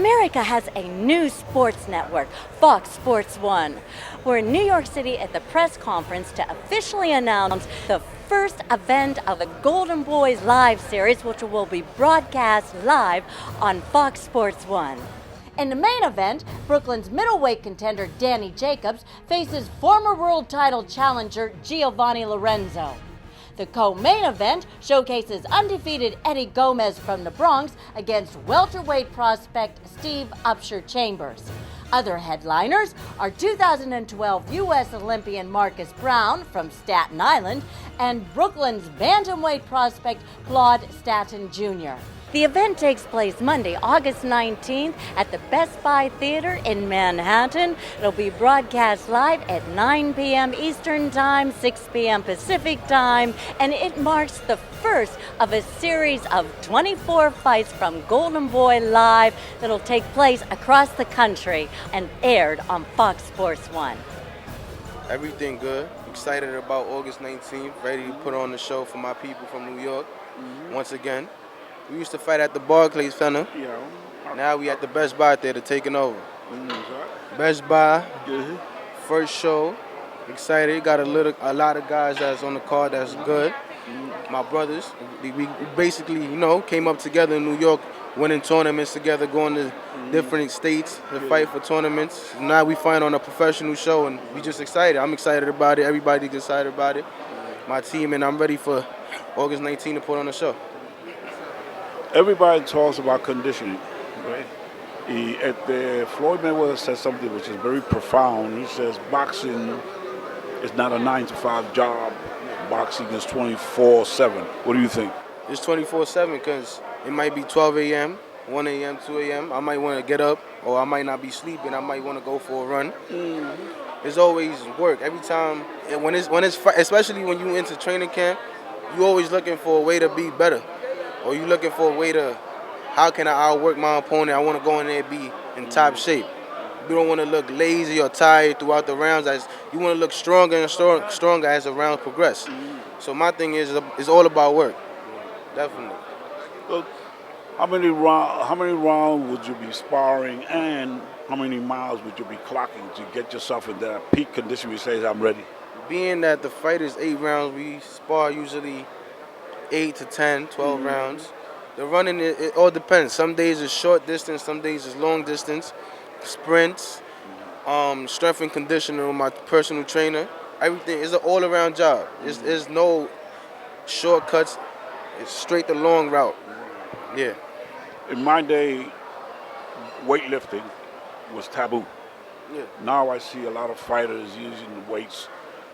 America has a new sports network, Fox Sports 1. We're in New York City at the press conference to officially announce the first event of the Golden Boys live series, which will be broadcast live on Fox Sports 1. In the main event, Brooklyn's middleweight contender Danny Jacobs faces former world title challenger Giovanni Lorenzo. The co-main event showcases undefeated Eddie Gomez from the Bronx against welterweight prospect Steven Upsher Chambers. Other headliners are 2012 U.S. Olympian Marcus Brown from Staten Island and Brooklyn's bantamweight prospect Claude Staton Jr. The event takes place Monday, August 19th at the Best Buy Theater in Manhattan. It'll be broadcast live at 9 p.m. Eastern Time, 6 p.m. Pacific Time, and it marks the first of a series of 24 fights from Golden Boy Live that'll take place across the country and aired on Fox Sports 1. Everything good. Excited about August 19th. Ready to put on the show for my people from New York once again. We used to fight at the Barclays Center. Yeah. Now we at the Best Buy Theater taking over. Mm-hmm. Best Buy, first show. Excited. Got a lot of guys that's on the card that's good. My brothers. We basically, came up together in New York, winning tournaments together, going to different states to fight for tournaments. Now we fight on a professional show, and we just excited. I'm excited about it. Everybody's excited about it. My team, and I'm ready for August 19th to put on the show. Everybody talks about conditioning, right? Floyd Mayweather said something which is very profound. He says boxing is not a 9-to-5 job. Boxing is 24/7. What do you think? It's 24/7 because it might be 12 a.m., 1 a.m., 2 a.m. I might want to get up, or I might not be sleeping. I might want to go for a run. It's always work. Every time, especially when you into training camp, you always looking for a way to be better. Or you looking for a way to, how can I outwork my opponent? I want to go in there and be in top shape. You don't want to look lazy or tired throughout the rounds. You want to look stronger and stronger as the rounds progress. So my thing is, it's all about work. Definitely. Look, how many rounds would you be sparring, and how many miles would you be clocking to get yourself in that peak condition where you say, I'm ready? Being that the fight is 8 rounds, we spar usually 8 to 10, 12 rounds. The running, it all depends. Some days it's short distance, some days it's long distance. Sprints, strength and conditioning with my personal trainer. Everything is an all-around job. There's no shortcuts. It's straight the long route. Yeah. In my day, weightlifting was taboo. Yeah. Now I see a lot of fighters using weights.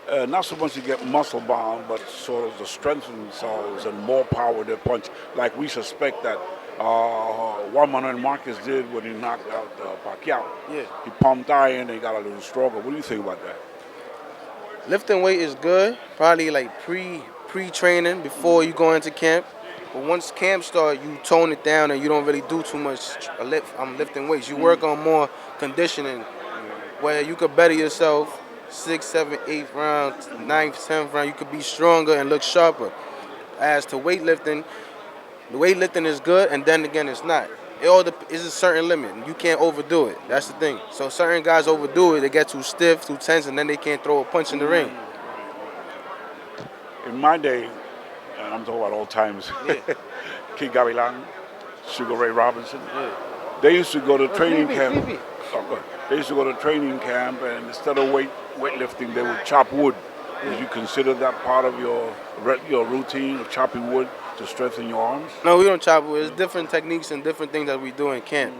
Not so much to get muscle bound, but sort of to strengthen themselves and more power in their punch. Like we suspect that Juan Manuel Marquez did when he knocked out Pacquiao. Yeah. He pumped iron and he got a little stronger. What do you think about that? Lifting weight is good, probably like pre-training before you go into camp. But once camp starts, you tone it down and you don't really do too much lifting weights. You work on more conditioning where you could better yourself 6th, 7th, 8th round, 9th, 10th round. You could be stronger and look sharper. As to weightlifting, the weightlifting is good, and then again, it's not. It's a certain limit. You can't overdo it. That's the thing. So certain guys overdo it. They get too stiff, too tense, and then they can't throw a punch in the ring. In my day, and I'm talking about old times, King Gavilan, Sugar Ray Robinson, they used to go to training camp. They used to go to training camp, and instead of weightlifting, they would chop wood. Would you consider that part of your routine of chopping wood to strengthen your arms? No, we don't chop wood. It's different techniques and different things that we do in camp.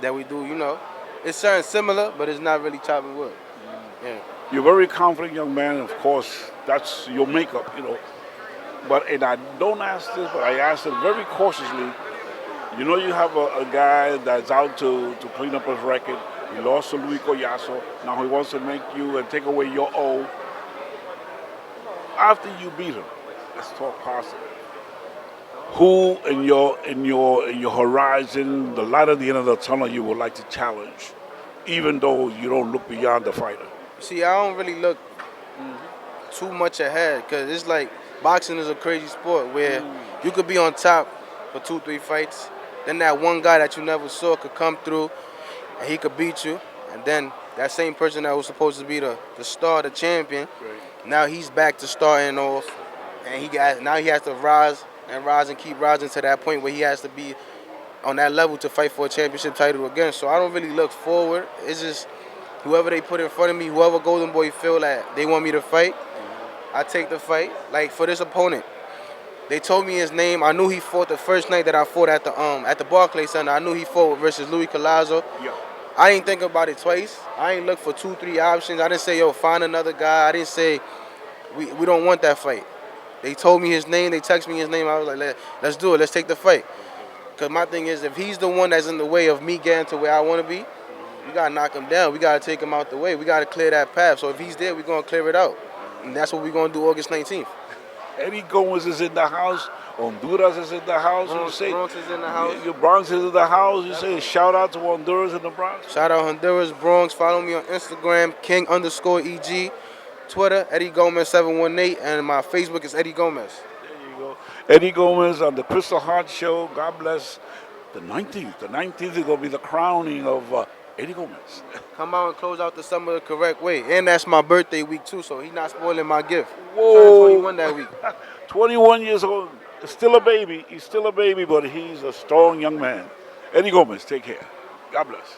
That we do, It's certain similar, but it's not really chopping wood. Yeah. You're a very confident young man. Of course, that's your makeup, and I don't ask this, but I ask it very cautiously. You have a guy that's out to clean up his record. He lost to Luis Collazo. Now he wants to make you and take away your O. After you beat him, let's talk positive. Who in your horizon, the light at the end of the tunnel, you would like to challenge, even though you don't look beyond the fighter? See, I don't really look too much ahead because it's like boxing is a crazy sport where you could be on top for 2-3 fights, then that one guy that you never saw could come through and he could beat you. And then that same person that was supposed to be the star, the champion, now he's back to starting off, and now he has to rise and keep rising to that point where he has to be on that level to fight for a championship title again. So I don't really look forward. It's just whoever they put in front of me, whoever Golden Boy feel that they want me to fight, I take the fight. Like for this opponent, they told me his name. I knew he fought the first night that I fought at the Bklyn Center. I knew he fought versus Louis Collazo. Yeah. I didn't think about it twice. I ain't look for 2-3 options. I didn't say, yo, find another guy. I didn't say we don't want that fight. They told me his name. They texted me his name. I was like, let's do it. Let's take the fight. Because my thing is, if he's the one that's in the way of me getting to where I want to be, we got to knock him down. We got to take him out the way. We got to clear that path. So if he's there, we're going to clear it out. And that's what we're going to do August 19th. Eddie Gomez is in the house. Honduras is in the house. Bronx is in the house. Your Bronx is in the house. You say shout out to Honduras and the Bronx. Shout out Honduras, Bronx. Follow me on Instagram, King_EG. Twitter, Eddie Gomez 718, and my Facebook is Eddie Gomez. There you go. Eddie Gomez on the Kristal Hart Show. God bless. The 19th. The 19th is going to be the crowning of Eddie Gomez. Come out and close out the summer the correct way. And that's my birthday week, too, so he's not spoiling my gift. Whoa. 21 that week. 21 years old. Still a baby. He's still a baby, but he's a strong young man. Eddie Gomez, take care. God bless.